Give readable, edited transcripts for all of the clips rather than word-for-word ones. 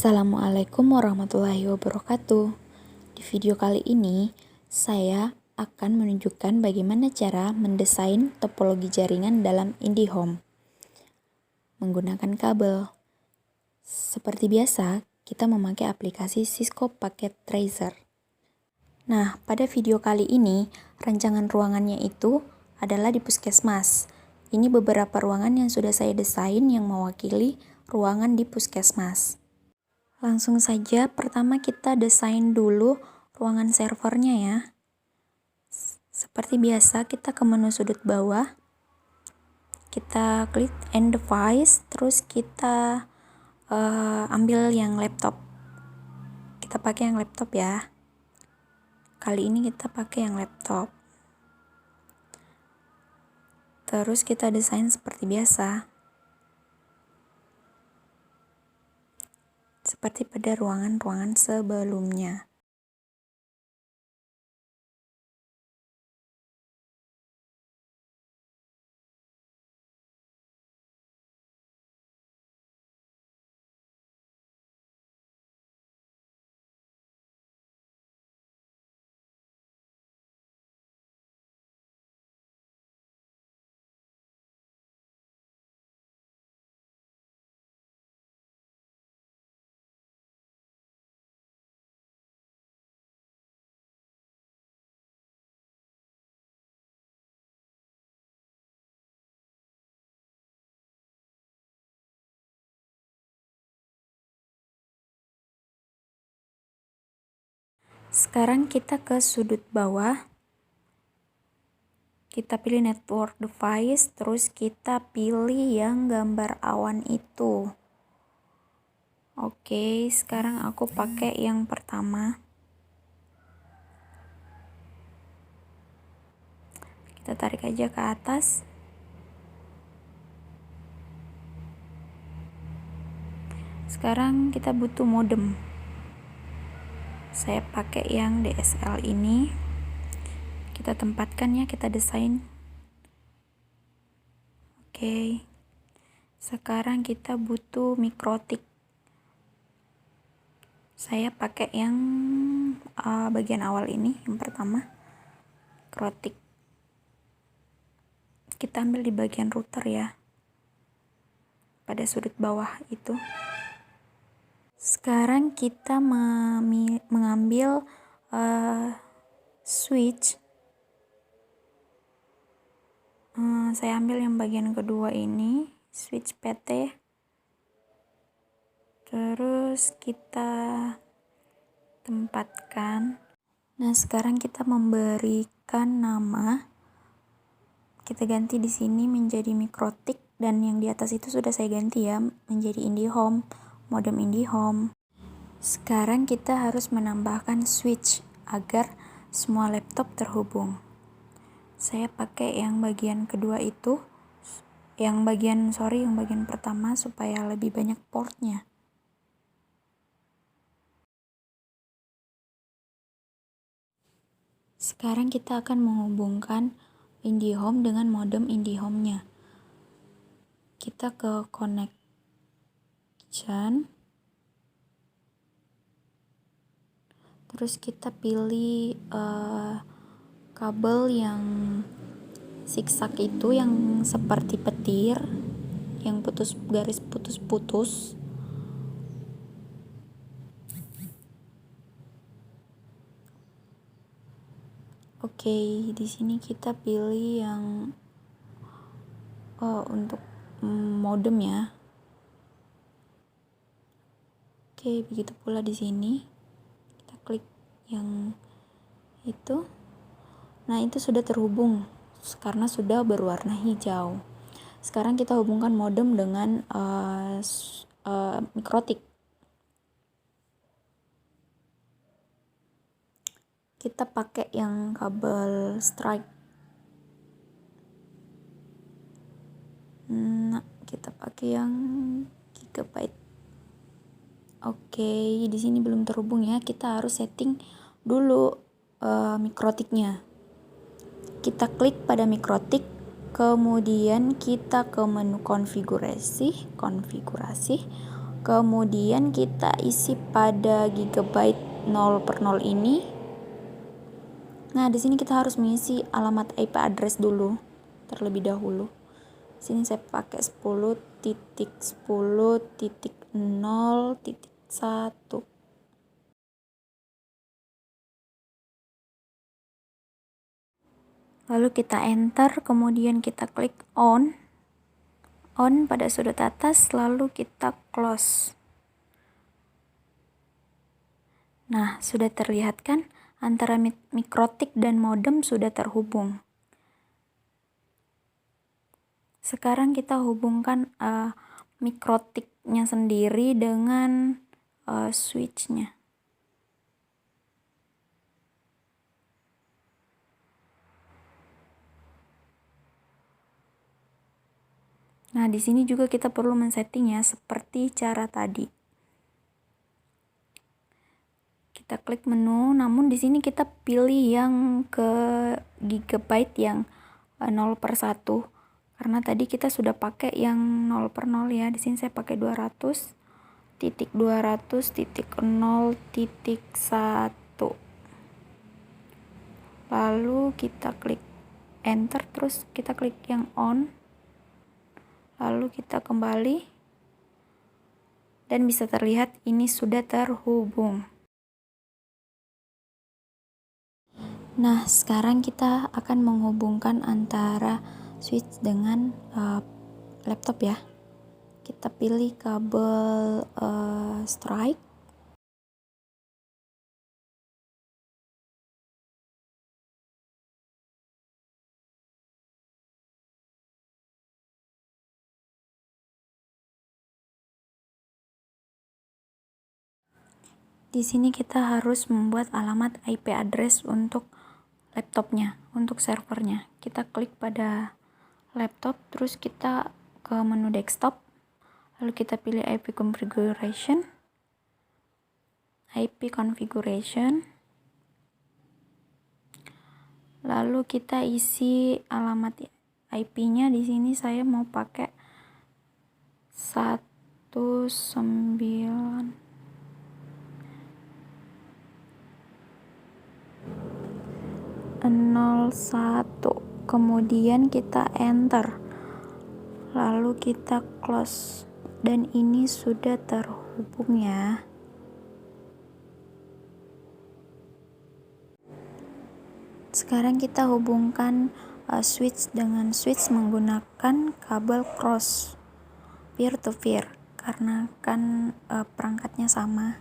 Assalamualaikum warahmatullahi wabarakatuh. Di video kali ini, saya akan menunjukkan bagaimana cara mendesain topologi jaringan dalam IndiHome menggunakan kabel. Seperti biasa, kita memakai aplikasi Cisco Packet Tracer. Nah, pada video kali ini, rancangan ruangannya itu adalah di puskesmas. Ini beberapa ruangan yang sudah saya desain yang mewakili ruangan di puskesmas. Langsung saja, pertama kita desain dulu ruangan servernya ya. Seperti biasa, kita ke menu sudut bawah. Kita klik End Device, terus kita ambil yang laptop. Kita pakai yang laptop ya. Kali ini kita pakai yang laptop. Terus kita desain seperti biasa. Seperti pada ruangan-ruangan sebelumnya. Sekarang kita ke sudut bawah. Kita pilih network device, terus kita pilih yang gambar awan itu. Oke, sekarang aku pakai yang pertama. Kita tarik aja ke atas. Sekarang kita butuh modem. Saya pakai yang DSL ini. Kita tempatkan ya, kita desain. Oke. Sekarang kita butuh mikrotik. Saya pakai yang bagian awal ini, yang pertama. Mikrotik. Kita ambil di bagian router ya. Pada sudut bawah itu. Sekarang kita mengambil switch. Saya ambil yang bagian kedua ini, switch PT. Terus kita tempatkan. Nah, sekarang kita memberikan nama. Kita ganti di sini menjadi mikrotik, dan yang di atas itu sudah saya ganti ya menjadi IndiHome, modem IndiHome. Sekarang kita harus menambahkan switch agar semua laptop terhubung. Saya pakai yang bagian kedua itu, yang bagian pertama supaya lebih banyak portnya. Sekarang kita akan menghubungkan IndiHome dengan modem IndiHome-nya. Kita ke connection. Terus kita pilih kabel yang zigzag itu, yang seperti petir, yang garis putus-putus. Oke, di sini kita pilih yang untuk modem ya. Oke, begitu pula di sini. Kita klik yang itu. Nah, itu sudah terhubung karena sudah berwarna hijau. Sekarang kita hubungkan modem dengan mikrotik. Kita pakai yang kabel strike. Nah, kita pakai yang gigabyte. Oke, di sini belum terhubung ya. Kita harus setting dulu mikrotiknya. Kita klik pada mikrotik, kemudian kita ke menu konfigurasi. Kemudian kita isi pada gigabyte 0/0 ini. Nah, di sini kita harus mengisi alamat IP address dulu terlebih dahulu. Sini saya pakai 10.10.0.1. Lalu kita enter, kemudian kita klik on pada sudut atas, lalu kita close. Nah, sudah terlihat kan antara mikrotik dan modem sudah terhubung. Sekarang kita hubungkan mikrotiknya sendiri dengan switchnya. Nah, di sini juga kita perlu men-settingnya seperti cara tadi. Kita klik menu, namun di sini kita pilih yang ke gigabyte yang 0/1, karena tadi kita sudah pakai yang 0/0 ya. Di sini saya pakai 200.200.0.1. Lalu kita klik enter, terus kita klik yang on. Lalu kita kembali dan bisa terlihat ini sudah terhubung. Nah, sekarang kita akan menghubungkan antara switch dengan laptop ya. Kita pilih kabel strike. Di sini kita harus membuat alamat IP address untuk laptopnya, untuk servernya. Kita klik pada laptop, terus kita ke menu desktop, lalu kita pilih IP configuration, lalu kita isi alamat IP-nya. Di sini saya mau pakai 19 01, kemudian kita enter, lalu kita close, dan ini sudah terhubung ya. Sekarang kita hubungkan switch dengan switch menggunakan kabel cross peer to peer, karena kan perangkatnya sama.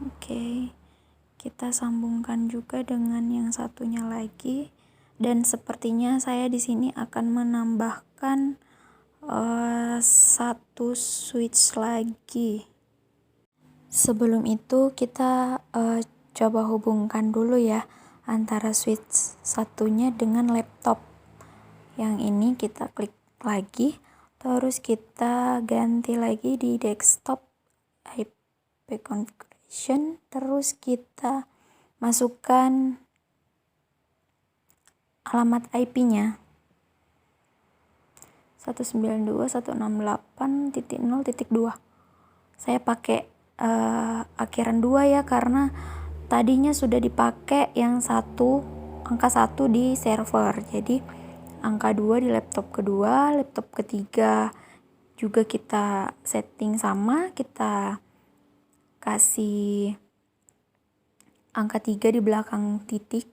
Oke. Kita sambungkan juga dengan yang satunya lagi, dan sepertinya saya di sini akan menambahkan satu switch lagi. Sebelum itu kita coba hubungkan dulu ya antara switch satunya dengan laptop. Yang ini kita klik lagi, terus kita ganti lagi di desktop IP configuration, terus kita masukkan alamat IP-nya 192.168.0.2. Saya pakai akhiran 2 ya, karena tadinya sudah dipakai yang angka 1 di server. Jadi angka 2 di laptop kedua, laptop ketiga juga kita setting sama, kita kasih angka 3 di belakang titik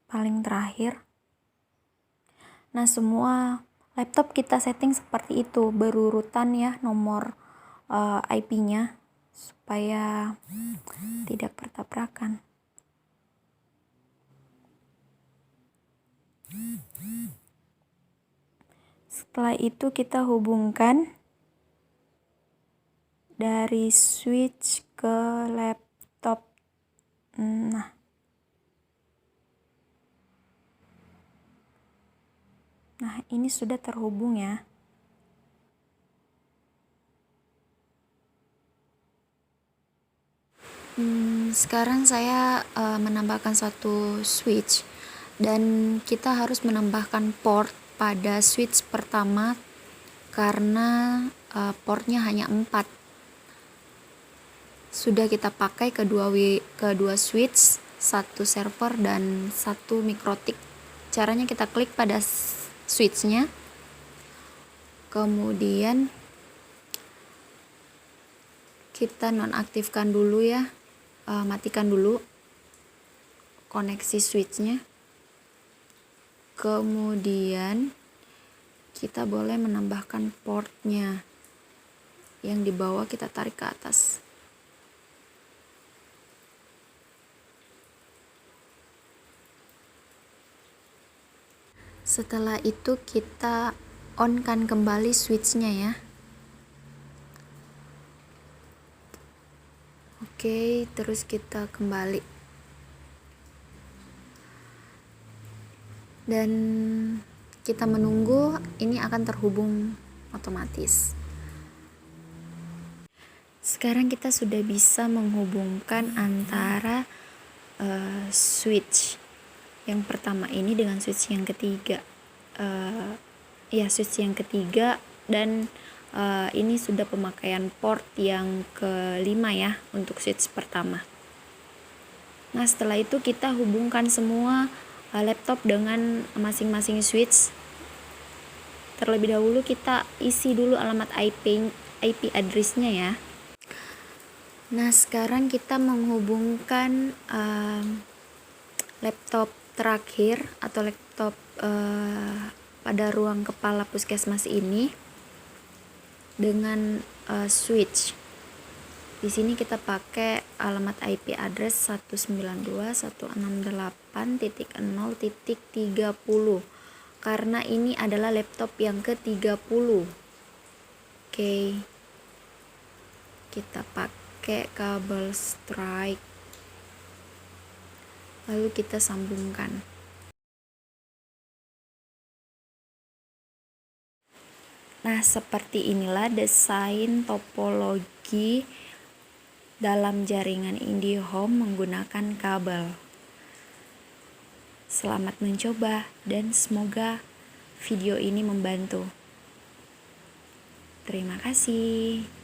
paling terakhir. Nah, semua laptop kita setting seperti itu, berurutan ya nomor IP-nya supaya tidak bertabrakan. Setelah itu kita hubungkan dari switch ke laptop. Nah, ini sudah terhubung ya. Sekarang saya menambahkan satu switch, dan kita harus menambahkan port pada switch pertama karena portnya hanya 4. Sudah kita pakai kedua switch, satu server dan satu mikrotik. Caranya kita klik pada switchnya, kemudian kita nonaktifkan dulu ya, matikan dulu koneksi switchnya. Kemudian kita boleh menambahkan portnya, yang di bawah kita tarik ke atas. Setelah itu kita on-kan kembali switchnya ya. Oke, terus kita kembali. Dan kita menunggu ini akan terhubung otomatis. Sekarang kita sudah bisa menghubungkan antara switch yang pertama ini dengan switch yang ketiga. Switch yang ketiga, dan ini sudah pemakaian port yang kelima ya untuk switch pertama. Nah, setelah itu kita hubungkan semua laptop dengan masing-masing switch. Terlebih dahulu kita isi dulu alamat IP address-nya ya. Nah, sekarang kita menghubungkan laptop terakhir atau laptop pada ruang kepala puskesmas ini dengan switch. Di sini kita pakai alamat IP address 192.168.0.30 karena ini adalah laptop yang ke-30. Oke. Kita pakai kabel strike. Lalu kita sambungkan. Nah, seperti inilah desain topologi dalam jaringan IndiHome menggunakan kabel. Selamat mencoba dan semoga video ini membantu. Terima kasih.